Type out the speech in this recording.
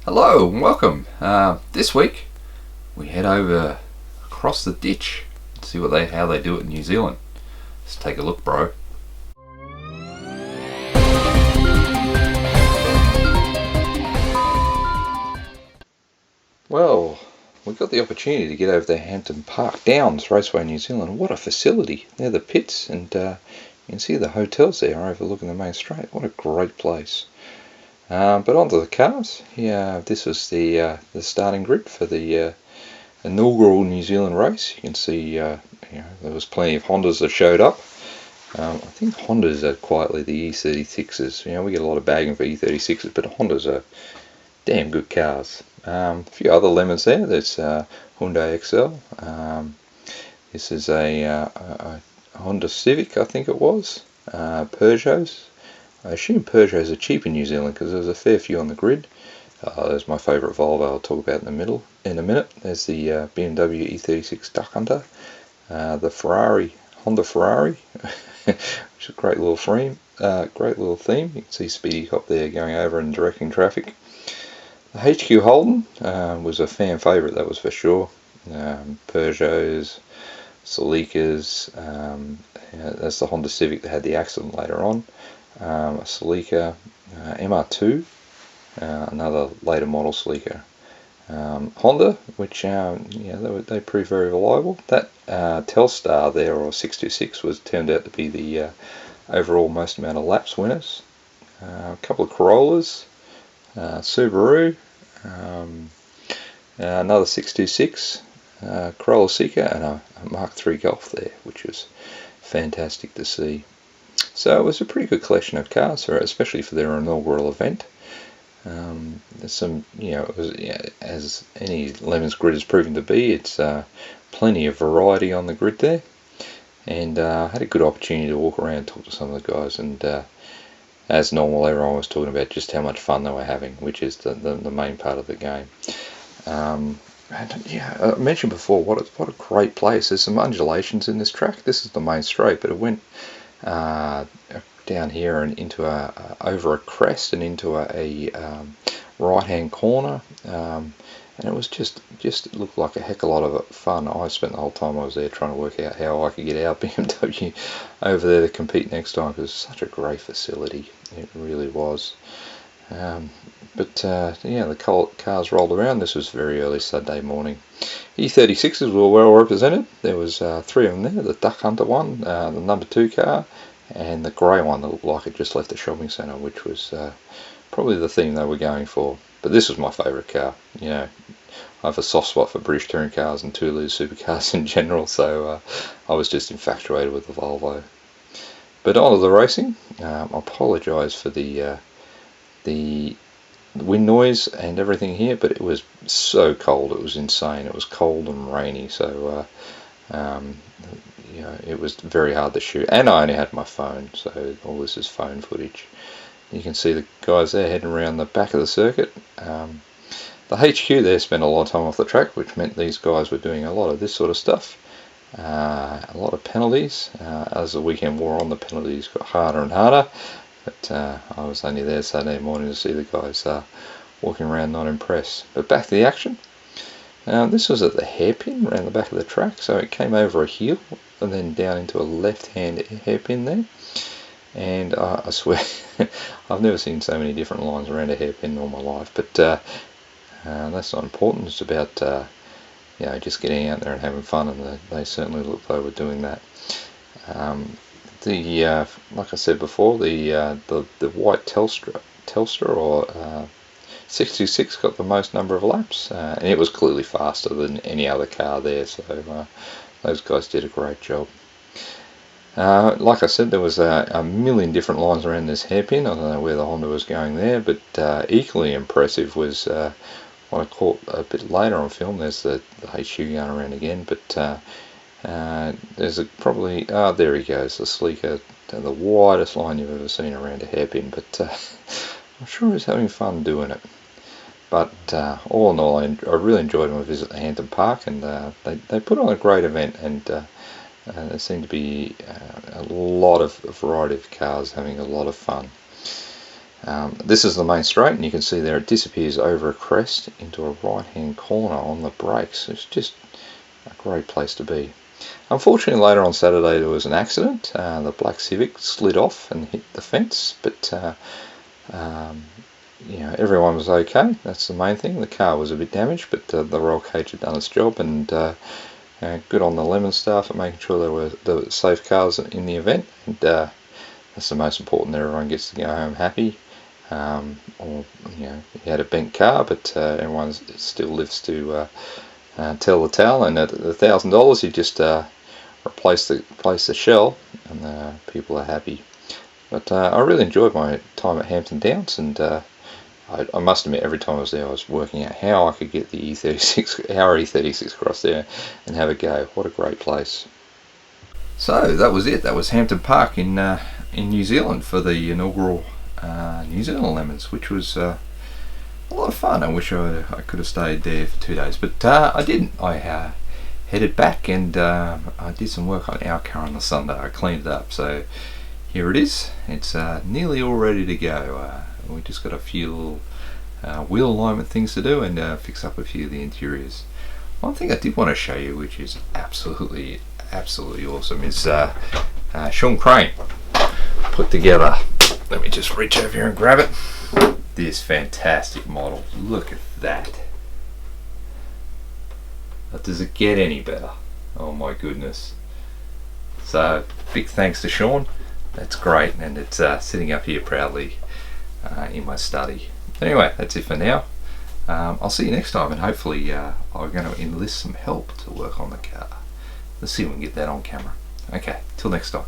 Hello and welcome. This week we head over across the ditch and see how they do it in New Zealand. Let's take a look, bro. Well, we got the opportunity to get over to Hampton Park Downs Raceway, New Zealand. What a facility! They're the pits, and you can see the hotels there overlooking the main straight. What a great place! But onto the cars. Yeah, this was the starting grid for the inaugural New Zealand race. You can see there was plenty of Hondas that showed up. I think Hondas are quietly the E36s. We get a lot of bagging for E36s, but Hondas are damn good cars. A few other lemons there. There's Hyundai Excel. This is a Honda Civic, I think it was. Peugeots. I assume Peugeots are cheap in New Zealand because there's a fair few on the grid. There's my favourite Volvo I'll talk about in a minute. There's the BMW E36 Duck Hunter, the Honda Ferrari, which is a great little theme. You can see Speedy Cop there going over and directing traffic. The HQ Holden was a fan favourite, that was for sure. Peugeots, Celicas, that's the Honda Civic that had the accident later on. A Celica MR2, another later model Celica. Honda, which they proved very reliable. That Telstar there, or 626, turned out to be the overall most amount of laps winners. A couple of Corollas, Subaru, another 626, Corolla Seeker, and a Mark III Golf there, which was fantastic to see. So it was a pretty good collection of cars, especially for their inaugural event. There's some, as any Lemons grid has proven to be, it's plenty of variety on the grid there. And I had a good opportunity to walk around and talk to some of the guys, and as normal, everyone was talking about just how much fun they were having, which is the main part of the game. And I mentioned before, what a great place. There's some undulations in this track. This is the main straight, but it went down here and into over a crest and into a right hand corner, and it was just looked like a heck of a lot of fun. I spent the whole time I was there trying to work out how I could get our BMW over there to compete next time, because it's such a great facility. It really was. The cars rolled around. This was very early Saturday morning. E36s were well represented. There was 3 of them there. The Duck Hunter one, the number 2 car, and the grey one that looked like it just left the shopping centre, which was probably the theme they were going for. But this was my favourite car. I have a soft spot for British touring cars and 2-litre supercars in general, so I was just infatuated with the Volvo. But on to the racing. I apologise for the wind noise and everything here, but it was so cold. It was insane. It was cold and rainy, so it was very hard to shoot, and I only had my phone, so all this is phone footage. You can see the guys there heading around the back of the circuit. The HQ there spent a lot of time off the track, which meant these guys were doing a lot of this sort of stuff. A lot of penalties. As the weekend wore on, the penalties got harder and harder, but I was only there Saturday morning to see the guys walking around not impressed. But back to the action. This was at the hairpin around the back of the track, so it came over a hill and then down into a left-hand hairpin there. And I swear, I've never seen so many different lines around a hairpin in all my life, but that's not important. It's about just getting out there and having fun, and they certainly looked like they were doing that. Like I said before, the white Telstra or 66 got the most number of laps, and it was clearly faster than any other car there, so those guys did a great job. Like I said, there was a million different lines around this hairpin. I don't know where the Honda was going there, but equally impressive was what I caught a bit later on film. There's the HQ going around again, but there's there he goes, the Sleeker, the widest line you've ever seen around a hairpin, but I'm sure he's having fun doing it. But all in all, I really enjoyed my visit to Hampton Park, and they put on a great event, and there seemed to be a lot of variety of cars having a lot of fun. This is the main straight, and you can see there it disappears over a crest into a right hand corner on the brakes. It's just a great place to be. Unfortunately, later on Saturday there was an accident. The black Civic slid off and hit the fence, but everyone was okay. That's the main thing. The car was a bit damaged, but the roll cage had done its job, and good on the Lemon staff at making sure there were safe cars in the event, and that's the most important, that everyone gets to go home happy. He had a bent car, but everyone still lives to tell the tale, and at $1,000 you just replace the shell, and people are happy. But I really enjoyed my time at Hampton Downs, and I must admit, every time I was there I was working out how I could get the our E36 across there and have a go. What a great place. So that was it. That was Hampton Park in New Zealand for the inaugural New Zealand Lemons, which was a lot of fun. I wish I could have stayed there for 2 days, but I didn't. I headed back, and I did some work on our car on the Sunday. I cleaned it up, so here it is. It's nearly all ready to go. We just got a few little wheel alignment things to do, and fix up a few of the interiors. One thing I did want to show you, which is absolutely awesome, is Sean Crane put together. Let me just reach over here and grab it. This fantastic model. Look at that. Does it get any better? Oh my goodness. So big thanks to Sean. That's great, and it's sitting up here proudly in my study. Anyway, that's it for now. I'll see you next time, and hopefully I'm going to enlist some help to work on the car. Let's see if we can get that on camera. Okay, till next time.